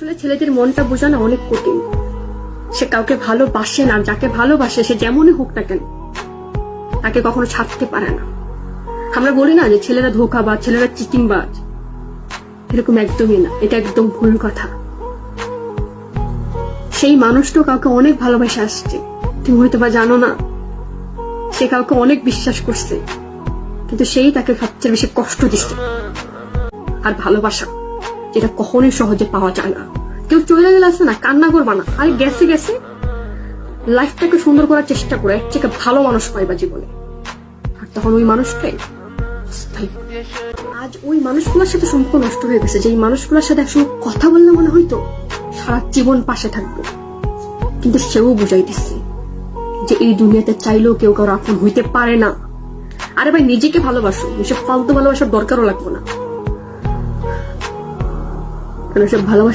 আসলে ছেলেদের মনটা বোঝানো অনেক কঠিন। সে কাউকে ভালোবাসে না, যাকে ভালোবাসে সে যেমনই হোক না কেন তাকে কখনো ছাড়তে পারে না। আমরা বলি না যে ছেলেরা ধোঁকাবাজ, ছেলেরা চিটিংবাজ, এরকম একদমই না, এটা একদম ভুল কথা। সেই মানুষটা কাউকে অনেক ভালোবাসে আসছে, তুমি হয়তো বা জানো না। সে কাউকে অনেক বিশ্বাস করছে, কিন্তু সেই তাকে সবচেয়ে বেশি কষ্ট দিচ্ছে। আর ভালোবাসা যেটা কখনোই সহজে পাওয়া যায় না। কেউ চলে গেলে আছে না, কান্না করবা না, আরে গেছে গেছে, লাইফটাকে সুন্দর করার চেষ্টা করে এর থেকে ভালো মানুষ পাইবা জীবনে। আর তখন ওই মানুষটাই স্থায়ী। আজ ওই মানুষগুলোর সাথে সম্পর্ক নষ্ট হয়ে গেছে, যে মানুষগুলোর সাথে একসঙ্গে কথা বললে মনে হয়তো সারা জীবন পাশে থাকবো, কিন্তু সেও বুঝাই দিচ্ছে যে এই দুনিয়াতে চাইলেও কেউ কারো আপন হইতে পারে না। আরে ভাই, নিজেকে ভালোবাসো, এসব ফালতু ভালোবাসার দরকারও লাগবে না। কারণ সব ভালোবাসা